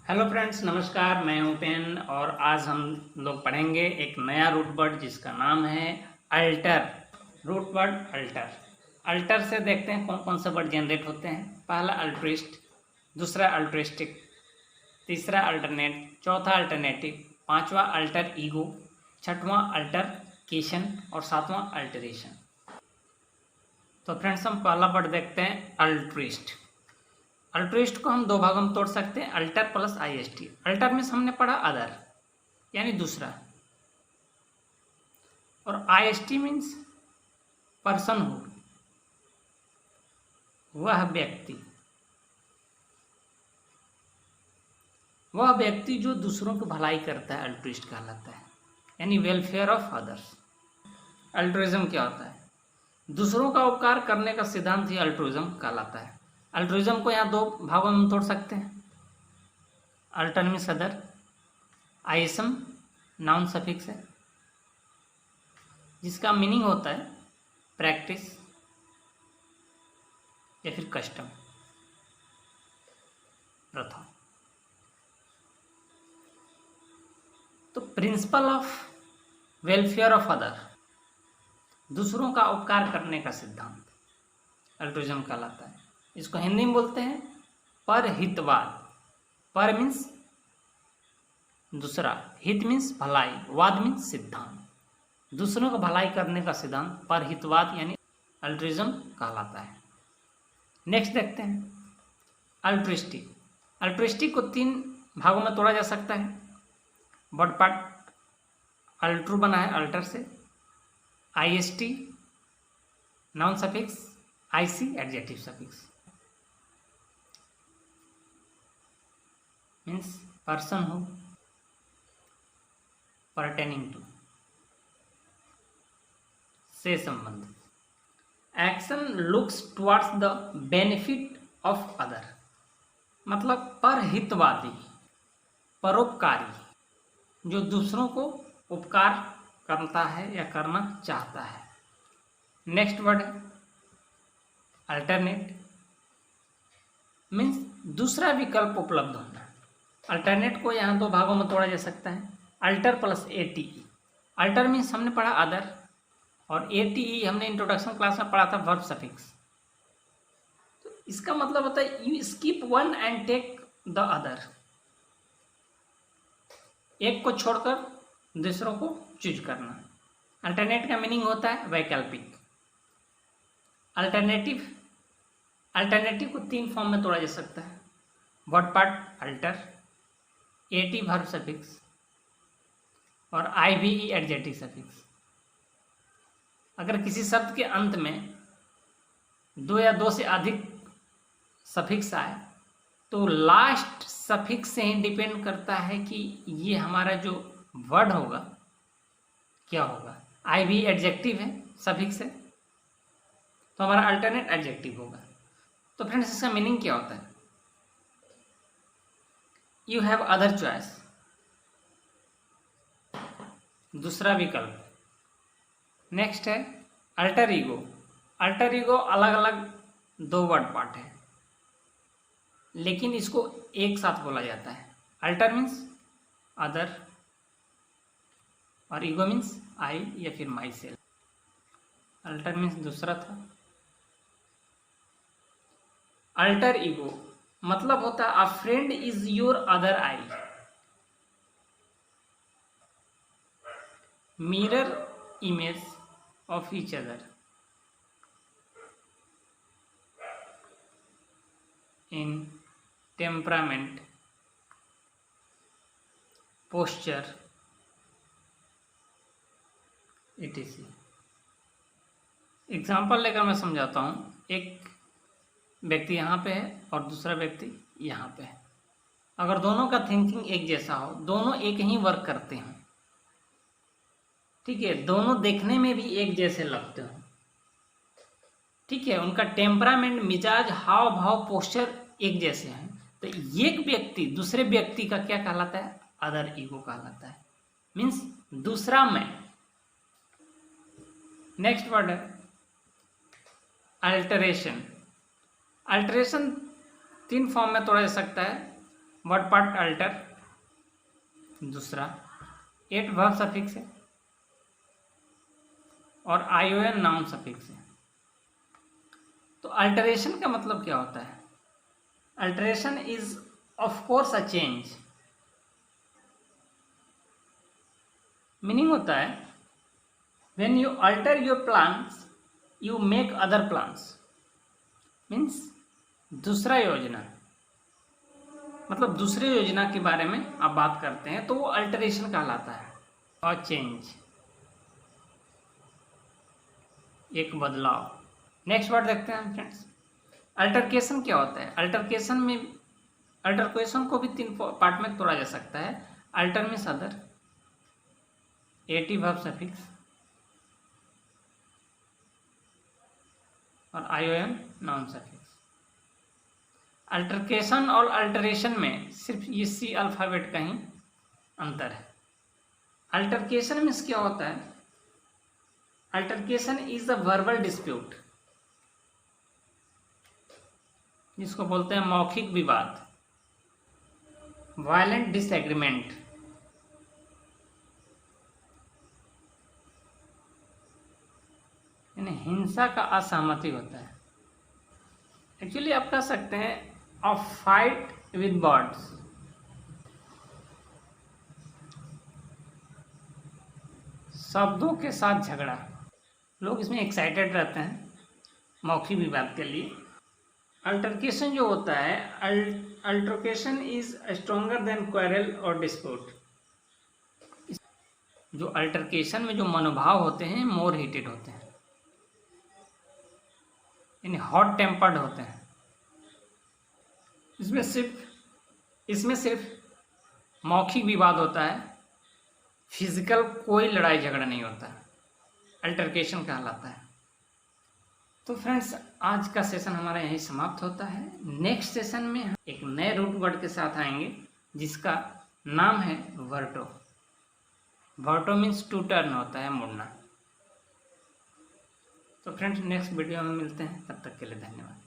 Hello friends, नमस्कार। मैं उपेन और आज हम लोग पढ़ेंगे एक नया रूट वर्ड जिसका नाम है alter. Root word alter. Alter से देखते हैं कौन कौन से वर्ड जनरेट होते हैं। पहला अल्ट्रिस्ट, दूसरा अल्ट्रिस्टिक, तीसरा अल्टरनेट, चौथा अल्टरनेटिव, पांचवा अल्टर ईगो, छठवां अल्टरकेशन और सातवां अल्टरेशन। तो फ्रेंड्स, हम पहला वर्ड देखते हैं अल्ट्रिस्ट। अल्ट्रिस्ट को हम दो भागों में तोड़ सकते हैं, alter plus IST. Alter means हमने पढ़ा अदर यानी दूसरा, और आईएसटी मीन्स पर्सन हो, वह व्यक्ति। वह व्यक्ति जो दूसरों की भलाई करता है अल्ट्रिस्ट कहलाता है, यानी वेलफेयर ऑफ अदर्स। अल्ट्रुइज्म क्या होता है? दूसरों का उपकार करने का सिद्धांत ही अल्ट्रुइज्म कहलाता है। अल्ट्रुइज्म को यहाँ दो भागों में तोड़ सकते हैं। Alter means other, ism noun suffix है जिसका मीनिंग होता है प्रैक्टिस या फिर कस्टम, प्रथा। तो principle of welfare of other, दूसरों का उपकार करने का सिद्धांत अल्ट्रुइज्म कहलाता है। इसको हिंदी में बोलते हैं परहितवाद। पर मीन्स दूसरा, हित मीन्स भलाई, वाद मीन्स सिद्धांत। दूसरों को भलाई करने का सिद्धांत परहितवाद यानी अल्ट्रुइज्म कहलाता है। नेक्स्ट देखते हैं अल्ट्रिस्टिक। अल्ट्रिस्टिक को तीन भागों में तोड़ा जा सकता है। वर्ड पार्ट अल्ट्रू बना है अल्टर से, IST noun suffix, IC adjective suffix. Means person हो, परटेनिंग टू, से संबंधित। Action looks towards the benefit of other, मतलब परहितवादी, परोपकारी, जो दूसरों को उपकार करता है या करना चाहता है। नेक्स्ट वर्ड है अल्टरनेट। मीन्स दूसरा विकल्प उपलब्ध होना। अल्टरनेट को यहाँ दो भागों में तोड़ा जा सकता है, alter plus ATE. Alter means हमने पढ़ा अदर, और एटीई हमने इंट्रोडक्शन क्लास में पढ़ा था वर्ब सफिक्स। तो इसका मतलब होता है you skip one and take the other, एक को छोड़कर दूसरों को चूज करना। अल्टरनेट का मीनिंग होता है वैकल्पिक। अल्टरनेटिव, अल्टरनेटिव को तीन फॉर्म में तोड़ा जा सकता है। Word part alter, eighty verb suffix और आईवीई एडजेक्टिव सफिक्स। अगर किसी शब्द के अंत में दो या दो से अधिक सफिक्स आए तो लास्ट सफिक्स से ही डिपेंड करता है कि ये हमारा जो वर्ड होगा क्या होगा। आईवी एडजेक्टिव है, सफिक्स है, तो हमारा अल्टरनेट एडजेक्टिव होगा। तो फ्रेंड्स, इसका मीनिंग क्या होता है? यू हैव अदर चॉइस, दूसरा विकल्प। नेक्स्ट है अल्टर ईगो। अल्टर ईगो अलग अलग दो वर्ड पार्ट है, लेकिन इसको एक साथ बोला जाता है। अल्टर मीन्स अदर और ईगो मीन्स आई या फिर माई सेल्फ। अल्टर मीन्स दूसरा था। अल्टर ईगो मतलब होता है अ friend is your other I, mirror image of each other in temperament, posture, etc. Example लेकर मैं समझाता हूँ। एक व्यक्ति यहाँ पे है और दूसरा व्यक्ति यहाँ पे है। अगर दोनों का थिंकिंग एक जैसा हो, दोनों एक ही वर्क करते हैं, ठीक है, दोनों देखने में भी एक जैसे लगते हो, ठीक है, उनका टेम्परामेंट, मिजाज, हाव भाव, पोस्चर एक जैसे हैं, तो एक व्यक्ति दूसरे व्यक्ति का क्या कहलाता है? अदर ईगो कहलाता है। मीन्स दूसरा मैं। नेक्स्ट वर्ड है अल्टरेशन। अल्टरेशन तीन फॉर्म में तोड़ा जा सकता है। वर्ड पार्ट अल्टर, दूसरा एट वर्ब सफिक्स है और आईओएन नाउन सफिक्स है। तो अल्टरेशन का मतलब क्या होता है? Alteration is of course a change. Meaning होता है when you alter your plans you make other plans. Means दूसरा योजना, मतलब दूसरी योजना के बारे में आप बात करते हैं तो वो अल्टरेशन कहलाता है। और चेंज, एक बदलाव। नेक्स्ट वर्ड देखते हैं फ्रेंड्स, अल्टरकेशन क्या होता है? अल्टरकेशन में, अल्टरकेशन को भी 3 पार्ट में तोड़ा जा सकता है। Alter means other, eighty verb suffix और आईओएन नाउन सफिक्स। अल्टरकेशन और अल्टरेशन में सिर्फ ये सी अल्फाबेट का ही अंतर है। अल्टरकेशन मीन्स क्या होता है? Altercation is a verbal dispute, जिसको बोलते हैं मौखिक विवाद, वायलेंट डिसएग्रीमेंट। यानी हिंसा का असहमति होता है। एक्चुअली आप कह सकते हैं अ फाइट विद वर्ड्स। शब्दों के साथ झगड़ा। लोग इसमें एक्साइटेड रहते हैं मौखिक विवाद के लिए। अल्टरकेशन जो होता है, altercation is stronger then quarrel और डिस्प्यूट। जो अल्टरकेशन में जो मनोभाव होते हैं मोर हीटेड होते हैं, यानी हॉट टेम्पर्ड होते हैं। इसमें सिर्फ मौखिक विवाद होता है, फिजिकल कोई लड़ाई झगड़ा नहीं होता है। अल्टरकेशन कहलाता है। तो फ्रेंड्स, आज का सेशन हमारा यहीं समाप्त होता है। नेक्स्ट सेशन में हम एक नए रूट वर्ड के साथ आएंगे जिसका नाम है verto. Verto means to turn होता है, मुड़ना। तो फ्रेंड्स, नेक्स्ट वीडियो में मिलते हैं, तब तक के लिए धन्यवाद।